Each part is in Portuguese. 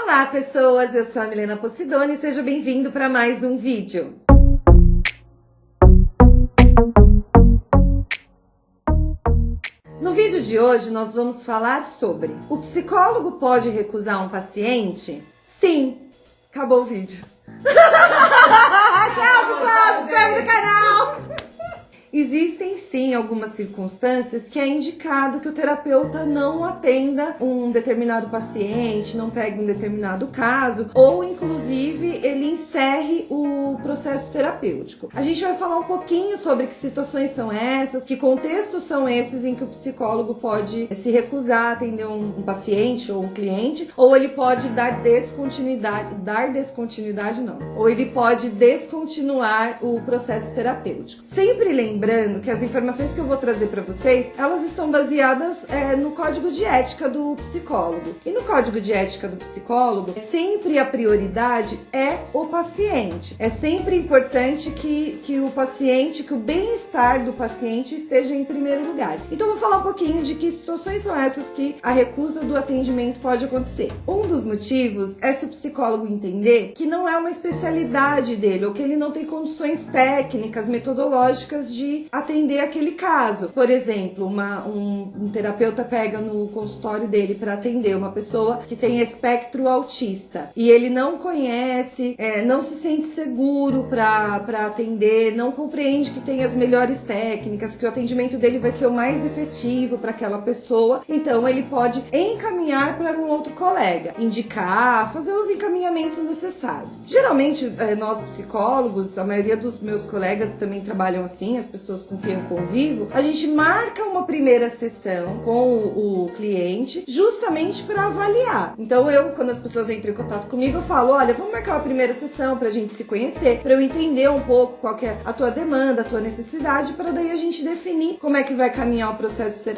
Olá pessoas, eu sou a Milena Posidoni e seja bem-vindo para mais um vídeo. No vídeo de hoje nós vamos falar sobre: o psicólogo pode recusar um paciente? Sim! Acabou o vídeo. Tchau pessoal, se inscreve no canal! Existem sim algumas circunstâncias que é indicado que o terapeuta não atenda um determinado paciente, não pegue um determinado caso, ou inclusive ele encerre o processo terapêutico. A gente vai falar um pouquinho sobre que situações são essas, que contextos são esses em que o psicólogo pode se recusar a atender um paciente ou um cliente, ou ele pode dar descontinuidade não, ou ele pode descontinuar o processo terapêutico. Sempre lembrando que as informações que eu vou trazer para vocês, elas estão baseadas no código de ética do psicólogo. E no código de ética do psicólogo, sempre a prioridade é o paciente. É sempre importante que o paciente, que o bem-estar do paciente esteja em primeiro lugar. Então eu vou falar um pouquinho de que situações são essas que a recusa do atendimento pode acontecer. Um dos motivos é se o psicólogo entender que não é uma especialidade dele, ou que ele não tem condições técnicas, metodológicas de atender aquele caso. Por exemplo, um terapeuta pega no consultório dele para atender uma pessoa que tem espectro autista e ele não conhece, não se sente seguro para atender, não compreende que tem as melhores técnicas, que o atendimento dele vai ser o mais efetivo para aquela pessoa, então ele pode encaminhar para um outro colega, indicar, fazer os encaminhamentos necessários. Geralmente, nós psicólogos, a maioria dos meus colegas também trabalham assim, as pessoas com quem eu convivo, a gente marca uma primeira sessão com o cliente justamente para avaliar. Então quando as pessoas entram em contato comigo, eu falo: olha, vamos marcar uma primeira sessão pra gente se conhecer, para eu entender um pouco qual que é a tua demanda, a tua necessidade, para daí a gente definir como é que vai caminhar o processo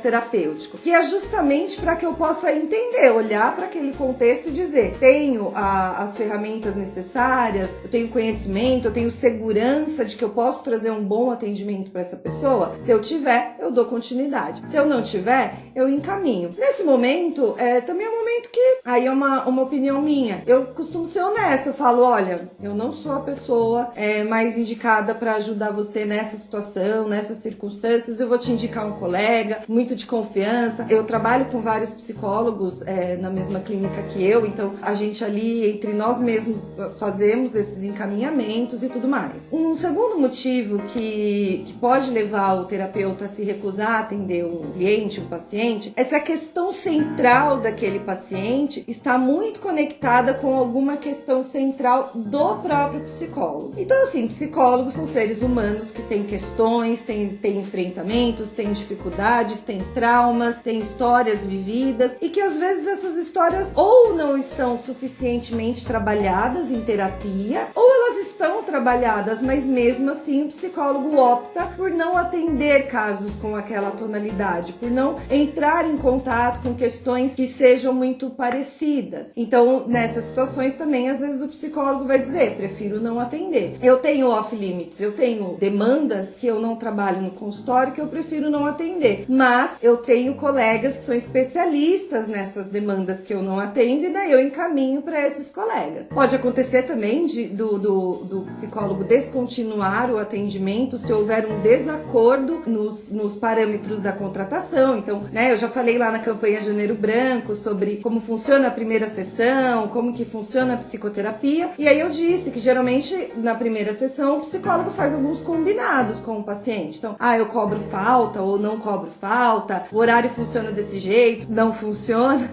terapêutico, que é justamente para que eu possa entender, olhar para aquele contexto e dizer: tenho as ferramentas necessárias, eu tenho conhecimento, eu tenho segurança de que eu posso trazer um bom atendimento para essa pessoa. Se eu tiver, eu dou continuidade. Se eu não tiver, eu encaminho. Nesse momento, também é um momento que, aí é uma opinião minha, eu costumo ser honesta, eu falo: olha, eu não sou a pessoa mais indicada para ajudar você nessa situação, nessas circunstâncias, eu vou te indicar um colega muito de confiança. Eu trabalho com vários psicólogos na mesma clínica que eu, então a gente ali, entre nós mesmos, fazemos esses encaminhamentos e tudo mais. Um segundo motivo que pode levar o terapeuta a se recusar a atender um cliente, um paciente, é se a questão central daquele paciente está muito conectada com alguma questão central do próprio psicólogo. Então, assim, psicólogos são seres humanos que têm questões, têm enfrentamentos, têm dificuldades, tem traumas, tem histórias vividas, e que às vezes essas histórias ou não estão suficientemente trabalhadas em terapia, ou elas estão trabalhadas, mas mesmo assim o psicólogo opta por não atender casos com aquela tonalidade, por não entrar em contato com questões que sejam muito parecidas. Então, nessas situações também, às vezes o psicólogo vai dizer: prefiro não atender. Eu tenho off-limits, eu tenho demandas que eu não trabalho no consultório, que eu prefiro não atender. Mas eu tenho colegas que são especialistas nessas demandas que eu não atendo, e daí eu encaminho para esses colegas. Pode acontecer também do psicólogo descontinuar o atendimento se houver um desacordo nos parâmetros da contratação. Então, eu já falei lá na campanha Janeiro Branco sobre como funciona a primeira sessão, como que funciona a psicoterapia, e aí eu disse que geralmente na primeira sessão o psicólogo faz alguns combinados com o paciente. Então, eu cobro falta ou não cobro falta, o horário funciona desse jeito, não funciona.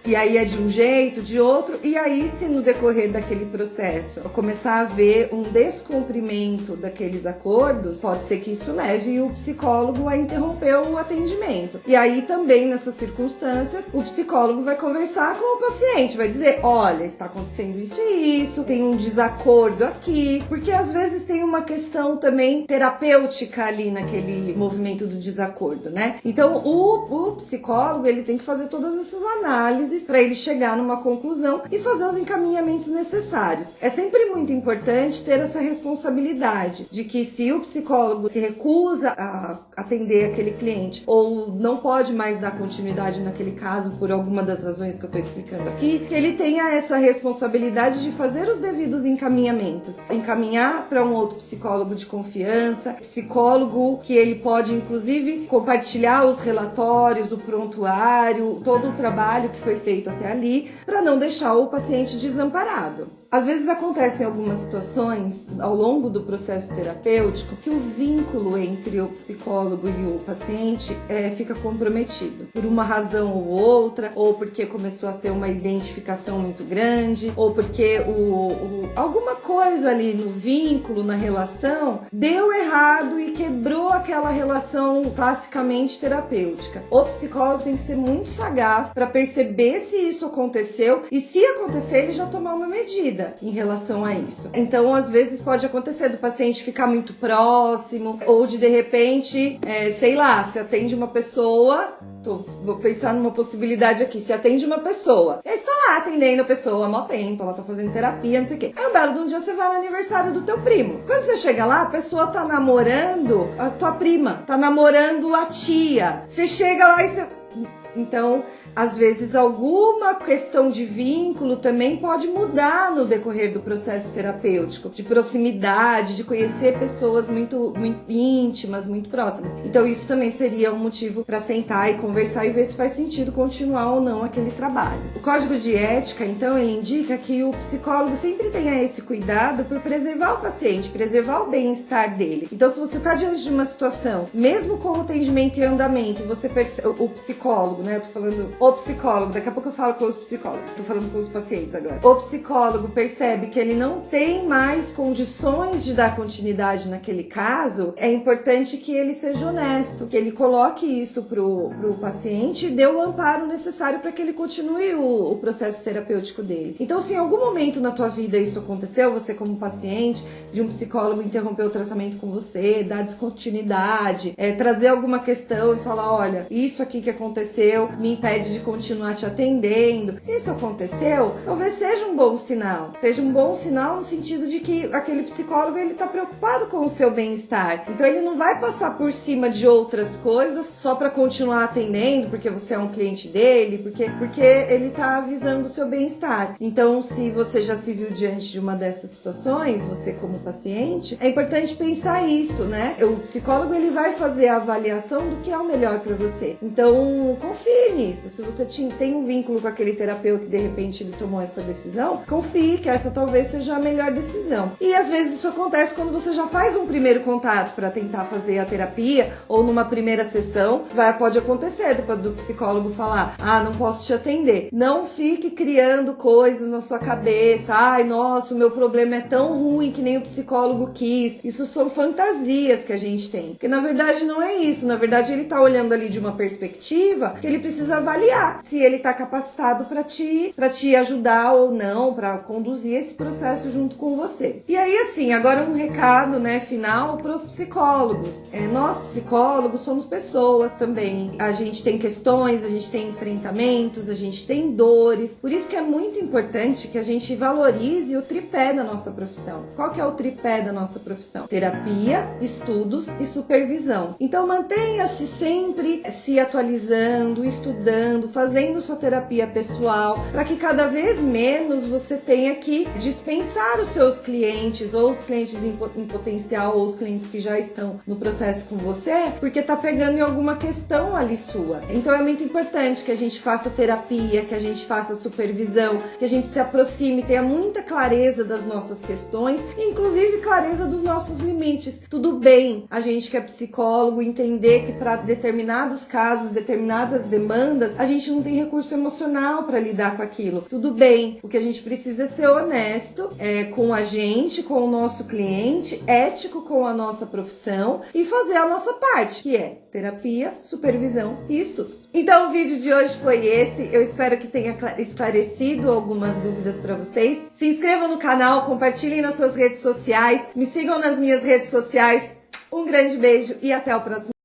E aí é de um jeito, de outro, e aí se no decorrer daquele processo eu começar a ver um descumprimento daqueles acordos, pode ser que isso leve o psicólogo a interromper o atendimento. E aí também nessas circunstâncias, o psicólogo vai conversar com o paciente, vai dizer: olha, está acontecendo isso e isso, tem um desacordo aqui, porque às vezes tem uma questão também terapêutica ali naquele movimento do desacordo, né? Então o psicólogo, ele tem que fazer todas essas análises análises para ele chegar numa conclusão e fazer os encaminhamentos necessários. É sempre muito importante ter essa responsabilidade de que se o psicólogo se recusa a atender aquele cliente ou não pode mais dar continuidade naquele caso por alguma das razões que eu estou explicando aqui, que ele tenha essa responsabilidade de fazer os devidos encaminhamentos, encaminhar para um outro psicólogo de confiança, psicólogo que ele pode inclusive compartilhar os relatórios, o prontuário, todo o trabalho que foi feito até ali, para não deixar o paciente desamparado. Às vezes acontecem algumas situações ao longo do processo terapêutico que o vínculo entre o psicólogo e o paciente fica comprometido por uma razão ou outra, ou porque começou a ter uma identificação muito grande, ou porque alguma coisa ali no vínculo, na relação, deu errado e quebrou aquela relação classicamente terapêutica. O psicólogo tem que ser muito sagaz para perceber se isso aconteceu e, se acontecer, ele já tomar uma medida em relação a isso. Então, às vezes pode acontecer do paciente ficar muito próximo, ou de repente, sei lá, se atende uma pessoa, vou pensar numa possibilidade aqui, se atende uma pessoa, e aí você tá lá atendendo a pessoa há mó tempo, ela tá fazendo terapia, não sei o quê. Aí um belo de um dia você vai no aniversário do teu primo. Quando você chega lá, a pessoa tá namorando a tua prima, tá namorando a tia. Você chega lá e você... Então, às vezes, alguma questão de vínculo também pode mudar no decorrer do processo terapêutico, de proximidade, de conhecer pessoas muito, muito íntimas, muito próximas. Então, isso também seria um motivo para sentar e conversar e ver se faz sentido continuar ou não aquele trabalho. O Código de Ética, então, ele indica que o psicólogo sempre tenha esse cuidado por preservar o paciente, preservar o bem-estar dele. Então, se você está diante de uma situação, mesmo com o atendimento em andamento, você percebe, o psicólogo, né, eu tô falando o psicólogo, daqui a pouco eu falo com os psicólogos, tô falando com os pacientes agora. O psicólogo percebe que ele não tem mais condições de dar continuidade naquele caso, é importante que ele seja honesto, que ele coloque isso pro paciente e dê o amparo necessário para que ele continue o processo terapêutico dele. Então, se em algum momento na tua vida isso aconteceu, você como paciente, de um psicólogo interromper o tratamento com você, dar descontinuidade, trazer alguma questão e falar, olha, isso aqui que aconteceu me impede de continuar te atendendo. Se isso aconteceu, talvez seja um bom sinal. Seja um bom sinal no sentido de que aquele psicólogo, ele tá preocupado com o seu bem-estar. Então ele não vai passar por cima de outras coisas só para continuar atendendo, porque você é um cliente dele, porque ele tá avisando o seu bem-estar. Então, se você já se viu diante de uma dessas situações, você como paciente, é importante pensar isso, né? O psicólogo, ele vai fazer a avaliação do que é o melhor para você. Então, confie nisso. Se você tem um vínculo com aquele terapeuta e de repente ele tomou essa decisão, confie que essa talvez seja a melhor decisão. E às vezes isso acontece quando você já faz um primeiro contato para tentar fazer a terapia, ou numa primeira sessão, pode acontecer do psicólogo falar, não posso te atender. Não fique criando coisas na sua cabeça, nossa, o meu problema é tão ruim que nem o psicólogo quis. Isso são fantasias que a gente tem, porque na verdade não é isso. Na verdade ele tá olhando ali de uma perspectiva que ele precisa avaliar se ele está capacitado para te ajudar ou não, para conduzir esse processo junto com você. E aí, assim, agora um recado, né, final para os psicólogos. Nós, psicólogos, somos pessoas também. A gente tem questões, a gente tem enfrentamentos, a gente tem dores. Por isso que é muito importante que a gente valorize o tripé da nossa profissão. Qual que é o tripé da nossa profissão? Terapia, estudos e supervisão. Então, mantenha-se sempre se atualizando, estudando, fazendo sua terapia pessoal, para que cada vez menos você tenha que dispensar os seus clientes, ou os clientes em potencial, ou os clientes que já estão no processo com você, porque tá pegando em alguma questão ali sua. Então é muito importante que a gente faça terapia, que a gente faça supervisão, que a gente se aproxime, tenha muita clareza das nossas questões, e inclusive clareza dos nossos limites. Tudo bem a gente que é psicólogo entender que para determinados casos, determinadas demandas, a gente não tem recurso emocional para lidar com aquilo. Tudo bem, o que a gente precisa é ser honesto com a gente, com o nosso cliente, ético com a nossa profissão e fazer a nossa parte, que é terapia, supervisão e estudos. Então o vídeo de hoje foi esse. Eu espero que tenha esclarecido algumas dúvidas para vocês. Se inscrevam no canal, compartilhem nas suas redes sociais, me sigam nas minhas redes sociais. Um grande beijo e até o próximo